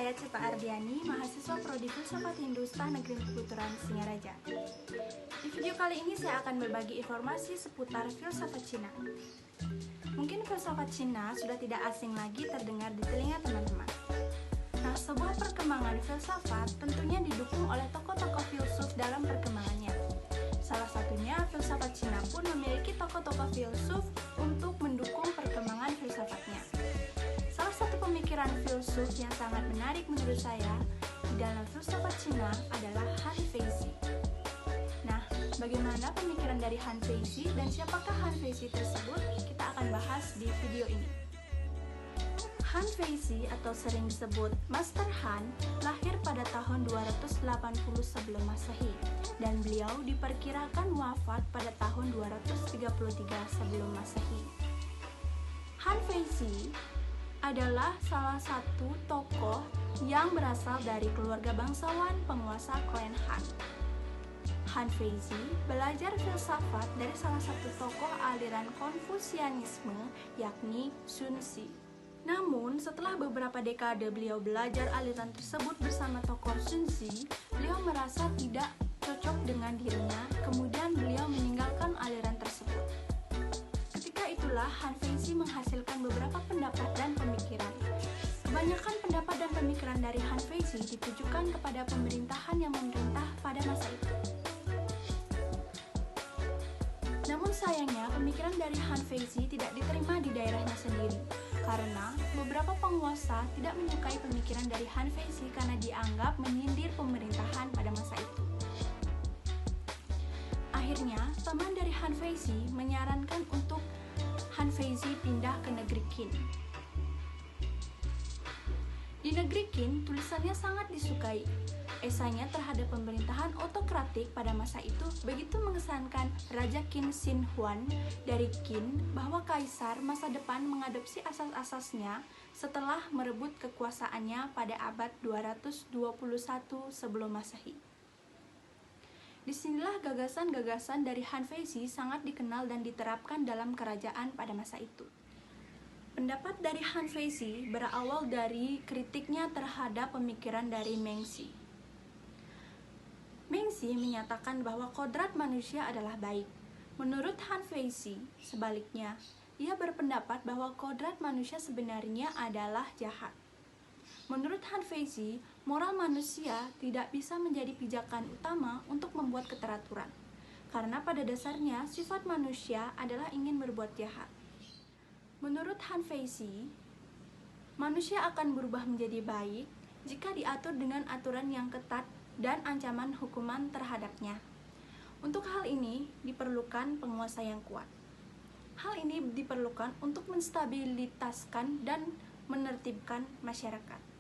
saya Cipa Ardiani, mahasiswa Prodi Filsafat Hindustan Negeri Keputuran Singaraja. Di video kali ini saya akan berbagi informasi seputar filsafat Cina. Mungkin filsafat Cina sudah tidak asing lagi terdengar di telinga teman-teman. Nah, sebuah perkembangan filsafat tentunya didukung oleh tokoh-tokoh filsuf dalam perkembangannya. Salah satunya, filsafat Cina pun memiliki tokoh-tokoh filsuf untuk mendukung perkembangan filsafatnya. Salah satu pemikiran filsuf yang sangat menarik menurut saya di dalam filsafat Cina adalah Han Feizi. Nah, bagaimana pemikiran dari Han Feizi dan siapakah Han Feizi tersebut? Kita akan bahas di video ini. Han Feizi atau sering disebut Master Han lahir pada tahun 280 sebelum Masehi dan beliau diperkirakan wafat pada tahun 233 sebelum Masehi. Han Feizi adalah salah satu tokoh yang berasal dari keluarga bangsawan penguasa klan Han. Han Feizi belajar filsafat dari salah satu tokoh aliran Konfusianisme, yakni Sun Zi. Namun, setelah beberapa dekade beliau belajar aliran tersebut bersama tokoh Sun Zi, beliau merasa tidak cocok dengan dirinya, kemudian beliau meninggalkan aliran tersebut. Ketika itulah Han Feizi menghasilkan beberapa pendapat dan pemikiran. Kebanyakan pendapat dan pemikiran dari Han Feizi ditujukan kepada pemerintahan yang memerintah pada masa itu. Namun sayangnya, pemikiran dari Han Feizi tidak diterima di daerahnya sendiri, karena beberapa penguasa tidak menyukai pemikiran dari Han Feizi karena dianggap menyindir pemerintahan pada masa itu. Akhirnya, teman dari Han Feizi menyarankan untuk Han Feizi pindah ke negeri Qin. Di negeri Qin, tulisannya sangat disukai. Esainya terhadap pemerintahan otokratik pada masa itu begitu mengesankan Raja Qin Shi Huang dari Qin bahwa kaisar masa depan mengadopsi asas-asasnya setelah merebut kekuasaannya pada abad 221 sebelum Masehi. Disinilah gagasan-gagasan dari Han Feizi sangat dikenal dan diterapkan dalam kerajaan pada masa itu. Pendapat dari Han Feizi berawal dari kritiknya terhadap pemikiran dari Meng Xi. Meng Xi menyatakan bahwa kodrat manusia adalah baik. Menurut Han Feizi, sebaliknya, ia berpendapat bahwa kodrat manusia sebenarnya adalah jahat. Menurut Han Feizi, moral manusia tidak bisa menjadi pijakan utama untuk membuat keteraturan, karena pada dasarnya sifat manusia adalah ingin berbuat jahat. Menurut Han Feizi, manusia akan berubah menjadi baik jika diatur dengan aturan yang ketat dan ancaman hukuman terhadapnya. Untuk hal ini diperlukan penguasa yang kuat. Hal ini diperlukan untuk menstabilitaskan dan menertibkan masyarakat.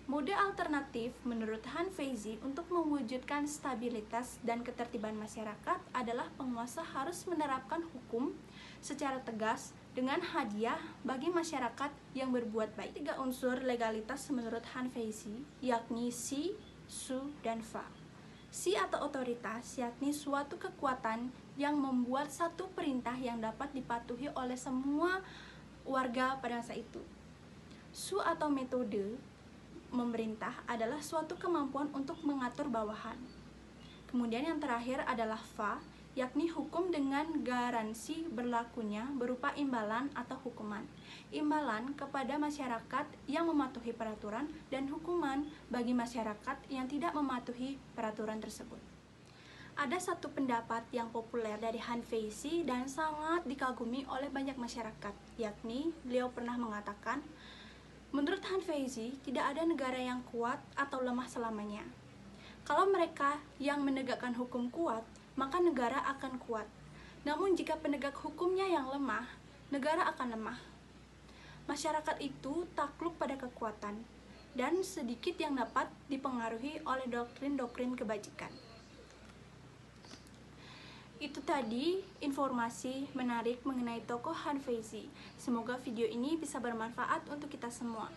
Mode alternatif menurut Han Feizi untuk mewujudkan stabilitas dan ketertiban masyarakat adalah penguasa harus menerapkan hukum secara tegas dengan hadiah bagi masyarakat yang berbuat baik. 3 unsur legalitas menurut Han Feizi, yakni Xi, Su, dan Fa. Xi atau otoritas, yakni suatu kekuatan yang membuat satu perintah yang dapat dipatuhi oleh semua warga pada masa itu. Su atau metode memerintah adalah suatu kemampuan untuk mengatur bawahan. Kemudian yang terakhir adalah Fa, yakni hukum dengan garansi berlakunya berupa imbalan atau hukuman. Imbalan kepada masyarakat yang mematuhi peraturan dan hukuman bagi masyarakat yang tidak mematuhi peraturan tersebut. Ada satu pendapat yang populer dari Han Feizi dan sangat dikagumi oleh banyak masyarakat, yakni beliau pernah mengatakan, menurut Han Feizi, tidak ada negara yang kuat atau lemah selamanya. Kalau mereka yang menegakkan hukum kuat, maka negara akan kuat. Namun jika penegak hukumnya yang lemah, negara akan lemah. Masyarakat itu takluk pada kekuatan, dan sedikit yang dapat dipengaruhi oleh doktrin-doktrin kebajikan. Itu tadi informasi menarik mengenai tokoh Han Feizi. Semoga video ini bisa bermanfaat untuk kita semua.